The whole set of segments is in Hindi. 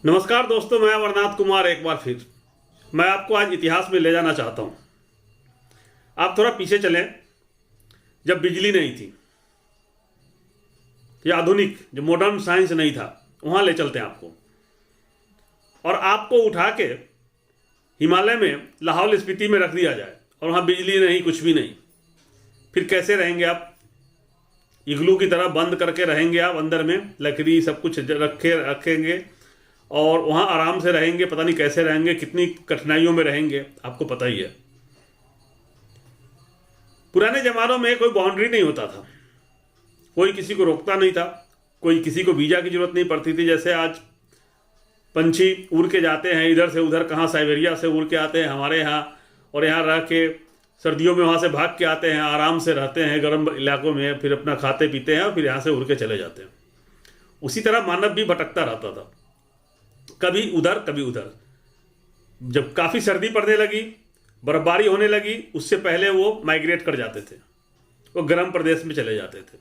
नमस्कार दोस्तों, मैं अमरनाथ कुमार एक बार फिर मैं आपको आज इतिहास में ले जाना चाहता हूं। आप थोड़ा पीछे चलें, जब बिजली नहीं थी या आधुनिक जो मॉडर्न साइंस नहीं था, वहां ले चलते हैं आपको और आपको उठा के हिमालय में लाहौल स्पीति में रख दिया जाए और वहां बिजली नहीं, कुछ भी नहीं। फिर कैसे रहेंगे आप? इग्लू की तरह बंद करके रहेंगे आप, अंदर में लकड़ी सब कुछ रखेंगे और वहाँ आराम से रहेंगे। पता नहीं कैसे रहेंगे, कितनी कठिनाइयों में रहेंगे, आपको पता ही है। पुराने जमानों में कोई बाउंड्री नहीं होता था, कोई किसी को रोकता नहीं था, कोई किसी को वीजा की जरूरत नहीं पड़ती थी। जैसे आज पंछी उड़ के जाते हैं इधर से उधर, कहाँ साइबेरिया से उड़ के आते हैं हमारे यहाँ, और यहाँ रह के सर्दियों में वहाँ से भाग के आते हैं, आराम से रहते हैं गर्म इलाकों में, फिर अपना खाते पीते हैं और फिर यहाँ से उड़ के चले जाते हैं। उसी तरह मानव भी भटकता रहता था, कभी उधर कभी उधर। जब काफ़ी सर्दी पड़ने लगी, बर्फबारी होने लगी, उससे पहले वो माइग्रेट कर जाते थे, वो गर्म प्रदेश में चले जाते थे।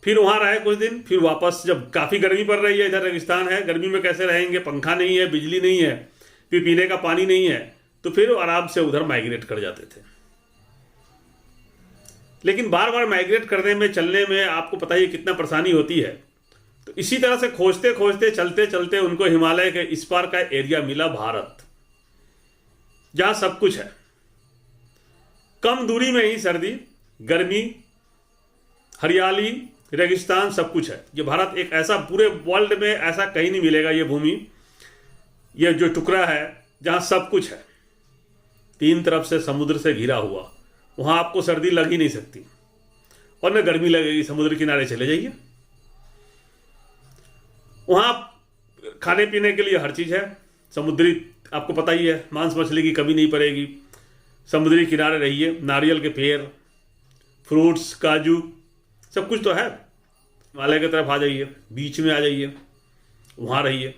फिर वहाँ रहे कुछ दिन, फिर वापस जब काफ़ी गर्मी पड़ रही है, इधर रेगिस्तान है, गर्मी में कैसे रहेंगे, पंखा नहीं है, बिजली नहीं है, फिर पीने का पानी नहीं है, तो फिर आराम से उधर माइग्रेट कर जाते थे। लेकिन बार बार माइग्रेट करने में, चलने में आपको पता ही कितना परेशानी होती है। तो इसी तरह से खोजते खोजते चलते चलते उनको हिमालय के इस पार का एरिया मिला, भारत, जहां सब कुछ है। कम दूरी में ही सर्दी, गर्मी, हरियाली, रेगिस्तान सब कुछ है। ये भारत एक ऐसा, पूरे वर्ल्ड में ऐसा कहीं नहीं मिलेगा ये भूमि, ये जो टुकड़ा है जहां सब कुछ है, तीन तरफ से समुद्र से घिरा हुआ। वहां आपको सर्दी लग ही नहीं सकती और न गर्मी लगेगी। समुद्र किनारे चले जाइए, वहाँ खाने पीने के लिए हर चीज़ है। समुद्री, आपको पता ही है, मांस मछली की कमी नहीं पड़ेगी। समुद्री किनारे रहिए, नारियल के पेड़, फ्रूट्स, काजू, सब कुछ तो है। हिमालय की तरफ आ जाइए, बीच में आ जाइए, वहाँ रहिए।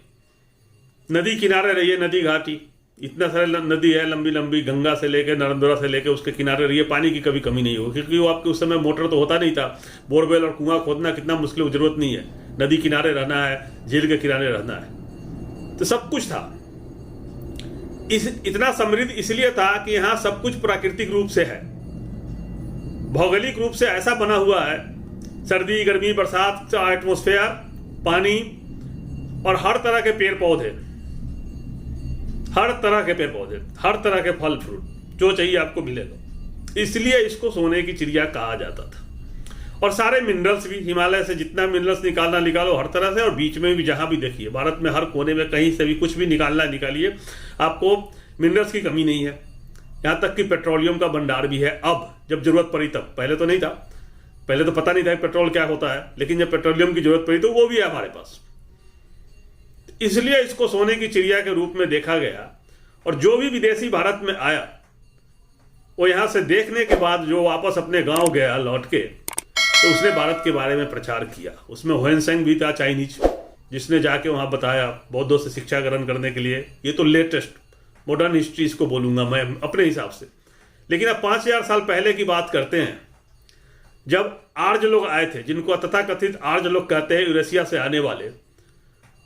नदी किनारे रहिए, नदी घाटी, इतना सारे नदी है, लंबी लंबी, गंगा से लेकर नर्मदा से लेकर उसके किनारे रहिए। पानी की कभी कमी नहीं होगी, क्योंकि वो आपके उस समय मोटर तो होता नहीं था। बोरवेल और कुआं खोदना कितना मुश्किल, जरूरत नहीं है। नदी किनारे रहना है, झील के किनारे रहना है, तो सब कुछ था। इतना समृद्ध इसलिए था कि यहाँ सब कुछ प्राकृतिक रूप से है, भौगोलिक रूप से ऐसा बना हुआ है। सर्दी, गर्मी, बरसात, एटमॉस्फेयर, पानी और हर तरह के पेड़ पौधे, हर तरह के पेड़ पौधे, हर तरह के फल फ्रूट, जो चाहिए आपको मिलेगा। इसलिए इसको सोने की चिड़िया कहा जाता था। और सारे मिनरल्स भी, हिमालय से जितना मिनरल्स निकालना निकालो हर तरह से, और बीच में भी जहाँ भी देखिए, भारत में हर कोने में कहीं से भी कुछ भी निकालना निकालिए, आपको मिनरल्स की कमी नहीं है। यहाँ तक कि पेट्रोलियम का भंडार भी है अब, जब जरूरत पड़ी तब। पहले तो नहीं था, पहले तो पता नहीं था पेट्रोल क्या होता है, लेकिन जब पेट्रोलियम की जरूरत पड़ी तो वो भी है हमारे पास। इसलिए इसको सोने की चिड़िया के रूप में देखा गया। और जो भी विदेशी भारत में आया, वो यहाँ से देखने के बाद जो वापस अपने गांव गया लौट के, तो उसने भारत के बारे में प्रचार किया। उसमें ह्वेनसेंग भी था, चाइनीज, जिसने जाके वहाँ बताया बौद्धों से शिक्षा ग्रहण करने के लिए। ये तो लेटेस्ट मॉडर्न हिस्ट्री इसको बोलूँगा मैं अपने हिसाब से। लेकिन अब 5000 साल पहले की बात करते हैं, जब आर्य लोग आए थे, जिनको तथाकथित आर्य लोग कहते हैं, यूरेशिया से आने वाले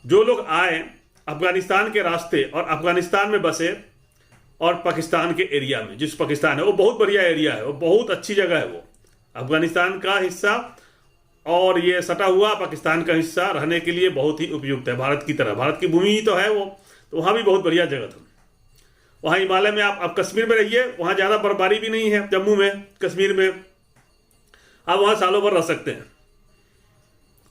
जो लोग आए अफगानिस्तान के रास्ते, और अफगानिस्तान में बसे, और पाकिस्तान के एरिया में, जिस पाकिस्तान है वो बहुत बढ़िया एरिया है, वो बहुत अच्छी जगह है, वो अफगानिस्तान का हिस्सा और ये सटा हुआ पाकिस्तान का हिस्सा रहने के लिए बहुत ही उपयुक्त है। भारत की तरह, भारत की भूमि ही तो है वो, तो वहाँ भी बहुत बढ़िया जगह था। वहाँ हिमालय में आप कश्मीर में रहिए, वहाँ ज़्यादा बर्फबारी भी नहीं है। जम्मू में, कश्मीर में आप वहाँ सालों भर रह सकते हैं।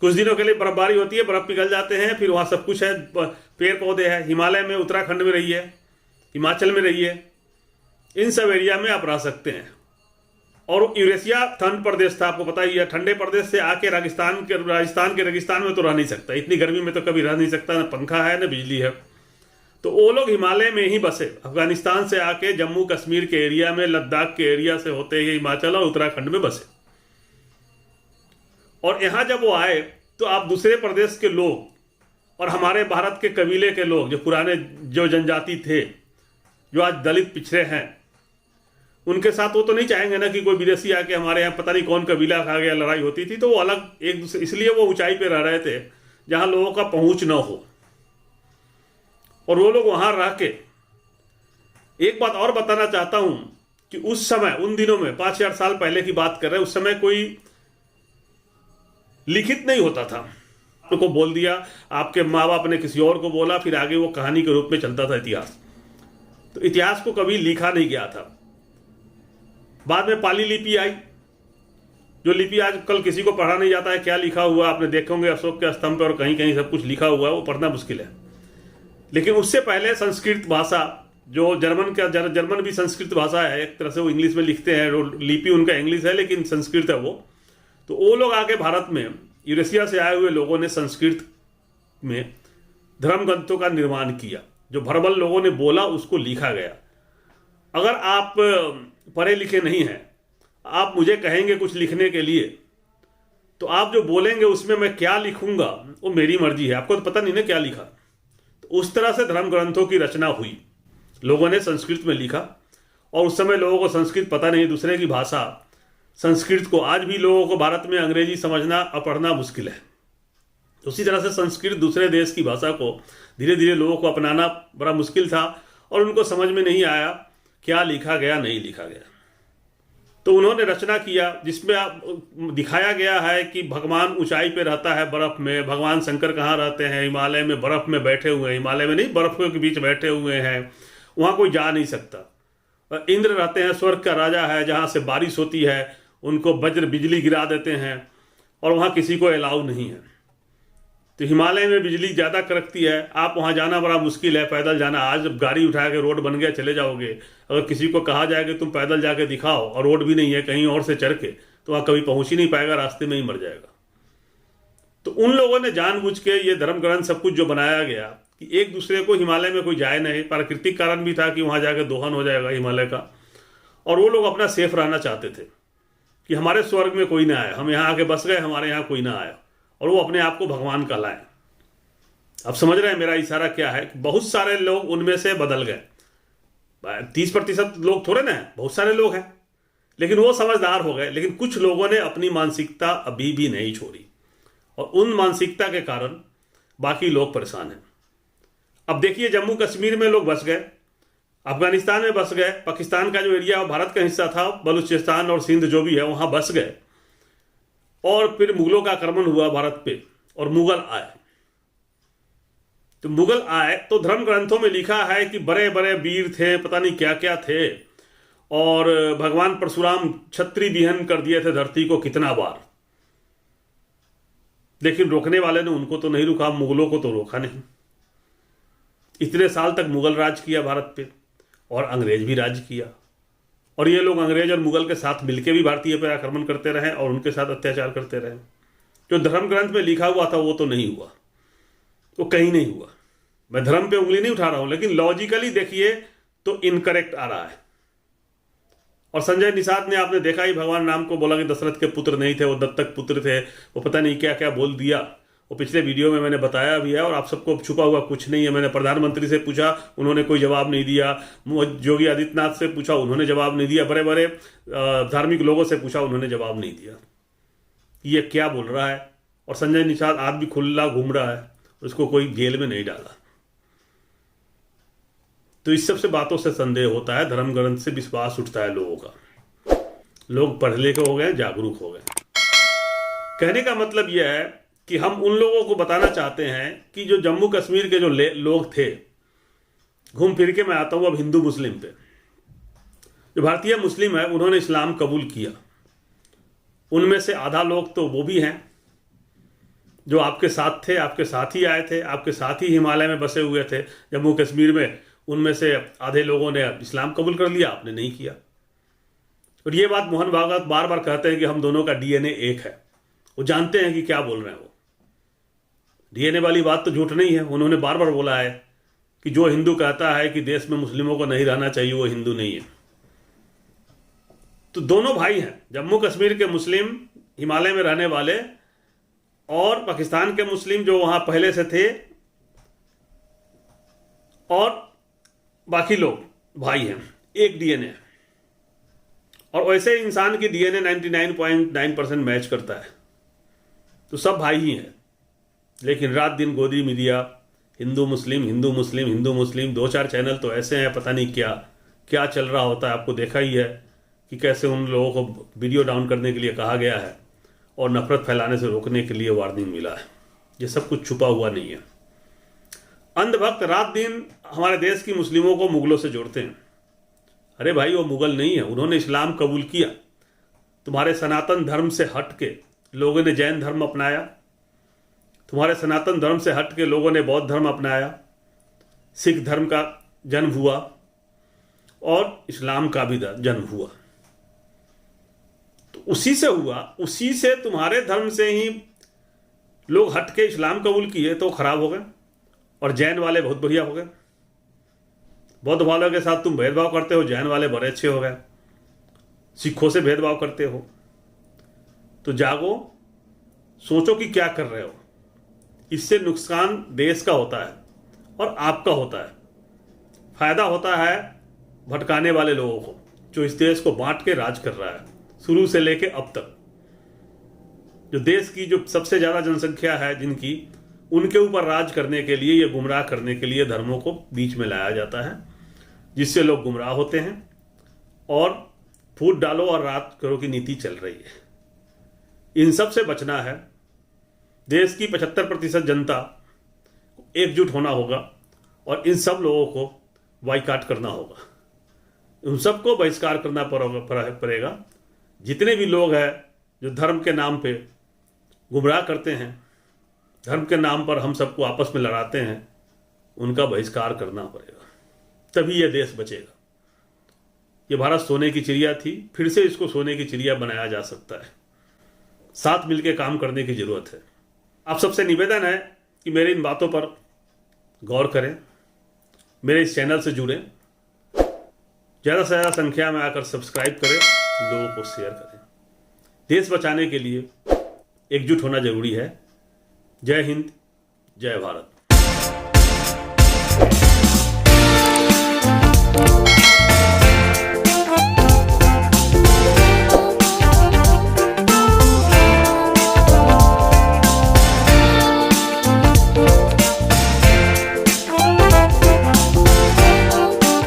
कुछ दिनों के लिए बर्फबारी होती है, बर्फ पिघल जाते हैं, फिर वहाँ सब कुछ है, पेड़ पौधे हैं। हिमालय में, उत्तराखंड में रहिए, हिमाचल में रहिए, इन सब एरिया में आप रह सकते हैं। और यूरेशिया ठंड प्रदेश था, आपको पता ही है। ठंडे प्रदेश से आके राजस्थान के रेगिस्तान में तो रह नहीं सकता, इतनी गर्मी में तो कभी रह नहीं सकता, ना पंखा है ना बिजली है। तो वो लोग हिमालय में ही बसे, अफगानिस्तान से आके जम्मू कश्मीर के एरिया में, लद्दाख के एरिया से होते ही हिमाचल और उत्तराखंड में बसे। और यहाँ जब वो आए तो आप दूसरे प्रदेश के लोग और हमारे भारत के कबीले के लोग, जो पुराने जो जनजाति थे, जो आज दलित पिछड़े हैं, उनके साथ वो तो नहीं चाहेंगे ना कि कोई विदेशी आके हमारे यहाँ पता नहीं कौन कबीला खा गया, लड़ाई होती थी। तो वो अलग एक दूसरे, इसलिए वो ऊंचाई पे रह रहे थे जहाँ लोगों का पहुँच न हो। और वो लोग वहां रह के, एक बात और बताना चाहता हूं कि उस समय, उन दिनों में 5000 साल पहले की बात कर रहे हैं, उस समय कोई लिखित नहीं होता था। को बोल दिया, आपके माँ बाप ने किसी और को बोला, फिर आगे वो कहानी के रूप में चलता था इतिहास। तो इतिहास को कभी लिखा नहीं गया था। बाद में पाली लिपि आई, जो लिपि आज कल किसी को पढ़ा नहीं जाता है, क्या लिखा हुआ आपने देखे होंगे अशोक के स्तंभ पे और कहीं कहीं सब कुछ लिखा हुआ है, वो पढ़ना मुश्किल है। लेकिन उससे पहले संस्कृत भाषा, जो जर्मन भी संस्कृत भाषा है, एक तरह से वो इंग्लिश में लिखते हैं, लिपि उनका इंग्लिश है लेकिन संस्कृत है वो। तो वो लोग आके भारत में, यूरेशिया से आए हुए लोगों ने संस्कृत में धर्म ग्रंथों का निर्माण किया। जो भरबल लोगों ने बोला उसको लिखा गया। अगर आप पढ़े लिखे नहीं हैं, आप मुझे कहेंगे कुछ लिखने के लिए, तो आप जो बोलेंगे उसमें मैं क्या लिखूंगा वो मेरी मर्जी है, आपको तो पता नहीं ना क्या लिखा। तो उस तरह से धर्म ग्रंथों की रचना हुई, लोगों ने संस्कृत में लिखा। और उस समय लोगों को संस्कृत पता नहीं, दूसरे की भाषा संस्कृत को, आज भी लोगों को भारत में अंग्रेजी समझना और पढ़ना मुश्किल है। उसी तरह से संस्कृत दूसरे देश की भाषा को धीरे धीरे लोगों को अपनाना बड़ा मुश्किल था और उनको समझ में नहीं आया क्या लिखा गया, नहीं लिखा गया। तो उन्होंने रचना किया जिसमें दिखाया गया है कि भगवान ऊंचाई पे रहता है बर्फ में, भगवान शंकर कहाँ रहते हैं, हिमालय में बर्फ में बैठे हुए हैं, हिमालय में नहीं बर्फ के बीच बैठे हुए हैं, वहाँ कोई जा नहीं सकता। इंद्र रहते हैं, स्वर्ग का राजा है, जहाँ से बारिश होती है उनको वज्र बिजली गिरा देते हैं और वहाँ किसी को अलाउ नहीं है। तो हिमालय में बिजली ज़्यादा कड़कती है, आप वहाँ जाना बड़ा मुश्किल है, पैदल जाना। आज गाड़ी उठा के रोड बन गया, चले जाओगे। अगर किसी को कहा जाए कि तुम पैदल जाके दिखाओ और रोड भी नहीं है, कहीं और से चढ़ के, तो वहाँ कभी पहुँच ही नहीं पाएगा, रास्ते में ही मर जाएगा। तो उन लोगों ने जानबूझ के ये धर्म ग्रंथ सब कुछ जो बनाया गया कि एक दूसरे को, हिमालय में कोई जाए नहीं, प्राकृतिक कारण भी था कि वहाँ जाके दोहन हो जाएगा हिमालय का, और वो लोग अपना सेफ रहना चाहते थे कि हमारे स्वर्ग में कोई ना आए, हम यहाँ आके बस गए, हमारे यहाँ कोई ना आया, और वो अपने आप को भगवान कहलाएं। अब समझ रहे हैं मेरा इशारा क्या है? बहुत सारे लोग उनमें से बदल गए। 30% लोग थोड़े ना है, बहुत सारे लोग हैं, लेकिन वो समझदार हो गए। लेकिन कुछ लोगों ने अपनी मानसिकता अभी भी नहीं छोड़ी, और उन मानसिकता के कारण बाकी लोग परेशान हैं। अब देखिए, जम्मू कश्मीर में लोग बस गए, अफगानिस्तान में बस गए, पाकिस्तान का जो एरिया भारत का हिस्सा था, बलूचिस्तान और सिंध जो भी है, वहां बस गए। और फिर मुगलों का आक्रमण हुआ भारत पे और मुगल आए। तो मुगल आए तो धर्म ग्रंथों में लिखा है कि बड़े बड़े वीर थे, पता नहीं क्या क्या थे, और भगवान परशुराम छत्री विहन कर दिए थे धरती को कितना बार। लेकिन रोकने वाले ने उनको तो नहीं रुका, मुगलों को तो रोका नहीं। इतने साल तक मुगल राज किया भारत पे, और अंग्रेज भी राज किया, और ये लोग अंग्रेज और मुगल के साथ मिलकर भी भारतीय पर आक्रमण करते रहे और उनके साथ अत्याचार करते रहे। जो धर्म ग्रंथ में लिखा हुआ था वो तो नहीं हुआ, वो कहीं नहीं हुआ। मैं धर्म पे उंगली नहीं उठा रहा हूं, लेकिन लॉजिकली देखिए तो इनकरेक्ट आ रहा है। और संजय निषाद ने, आपने देखा ही, भगवान राम को बोला कि दशरथ के पुत्र नहीं थे, वो दत्तक पुत्र थे, वो पता नहीं क्या क्या बोल दिया। वो पिछले वीडियो में मैंने बताया भी है, और आप सबको छुपा हुआ कुछ नहीं है। मैंने प्रधानमंत्री से पूछा, उन्होंने कोई जवाब नहीं दिया। योगी आदित्यनाथ से पूछा, उन्होंने जवाब नहीं दिया। बड़े बड़े धार्मिक लोगों से पूछा, उन्होंने जवाब नहीं दिया। ये क्या बोल रहा है? और संजय निषाद आज भी खुला घूम रहा है, उसको कोई जेल में नहीं डाला। तो इस सब से बातों से संदेह होता है, धर्म ग्रंथ से विश्वास उठता है लोगों का। लोग पढ़ लिखे हो गए, जागरूक हो गए। कहने का मतलब यह है कि हम उन लोगों को बताना चाहते हैं कि जो जम्मू कश्मीर के जो लोग थे, घूम फिर के मैं आता हूं अब हिंदू मुस्लिम पे। जो भारतीय मुस्लिम है उन्होंने इस्लाम कबूल किया, उनमें से आधा लोग तो वो भी हैं जो आपके साथ थे, आपके साथ ही आए थे, आपके साथ ही हिमालय में बसे हुए थे जम्मू कश्मीर में। उनमें से आधे लोगों ने इस्लाम कबूल कर लिया, आपने नहीं किया। और ये बात मोहन भागवत बार बार कहते हैं कि हम दोनों का डीएनए एक है। वो जानते हैं कि क्या बोल रहे हैं। वो डीएनए वाली बात तो झूठ नहीं है। उन्होंने बार बार बोला है कि जो हिंदू कहता है कि देश में मुस्लिमों को नहीं रहना चाहिए, वो हिंदू नहीं है। तो दोनों भाई हैं, जम्मू कश्मीर के मुस्लिम हिमालय में रहने वाले, और पाकिस्तान के मुस्लिम जो वहां पहले से थे, और बाकी लोग भाई हैं, एक डीएनए। और वैसे इंसान की डीएनए 99.9% मैच करता है, तो सब भाई ही हैं। लेकिन रात दिन गोदी मीडिया हिंदू मुस्लिम हिंदू मुस्लिम हिंदू मुस्लिम, 2-4 चैनल तो ऐसे हैं, पता नहीं क्या क्या चल रहा होता है। आपको देखा ही है कि कैसे उन लोगों को वीडियो डाउन करने के लिए कहा गया है और नफरत फैलाने से रोकने के लिए वार्निंग मिला है। ये सब कुछ छुपा हुआ नहीं है। अंधभक्त रात दिन हमारे देश की मुस्लिमों को मुगलों से जोड़ते हैं। अरे भाई, वो मुगल नहीं है, उन्होंने इस्लाम कबूल किया। तुम्हारे सनातन धर्म से हट के लोगों ने जैन धर्म अपनाया, तुम्हारे सनातन धर्म से हट के लोगों ने बौद्ध धर्म अपनाया, सिख धर्म का जन्म हुआ और इस्लाम का भी जन्म हुआ। तो उसी से हुआ, उसी से तुम्हारे धर्म से ही लोग हट के इस्लाम कबूल किए तो खराब हो गए, और जैन वाले बहुत बढ़िया हो गए। बौद्ध वालों के साथ तुम भेदभाव करते हो, जैन वाले बड़े अच्छे हो गए। सिखों से भेदभाव करते हो, तो जागो, सोचो कि क्या कर रहे हो। इससे नुकसान देश का होता है और आपका होता है। फायदा होता है भटकाने वाले लोगों को, जो इस देश को बांट के राज कर रहा है शुरू से लेके अब तक। जो देश की जो सबसे ज्यादा जनसंख्या है जिनकी, उनके ऊपर राज करने के लिए या गुमराह करने के लिए धर्मों को बीच में लाया जाता है, जिससे लोग गुमराह होते हैं और फूट डालो और रात करो की नीति चल रही है। इन सब से बचना है। देश की 75% जनता एकजुट होना होगा और इन सब लोगों को बाइकाट करना होगा। उन सबको बहिष्कार करना पड़ेगा। जितने भी लोग हैं जो धर्म के नाम पे गुमराह करते हैं, धर्म के नाम पर हम सबको आपस में लड़ाते हैं, उनका बहिष्कार करना पड़ेगा, तभी यह देश बचेगा। ये भारत सोने की चिड़िया थी, फिर से इसको सोने की चिड़िया बनाया जा सकता है। साथ मिलकर काम करने की जरूरत है। आप सबसे निवेदन है कि मेरी इन बातों पर गौर करें, मेरे इस चैनल से जुड़ें, ज़्यादा से ज़्यादा संख्या में आकर सब्सक्राइब करें, लोगों को शेयर करें। देश बचाने के लिए एकजुट होना जरूरी है। जय हिंद, जय भारत।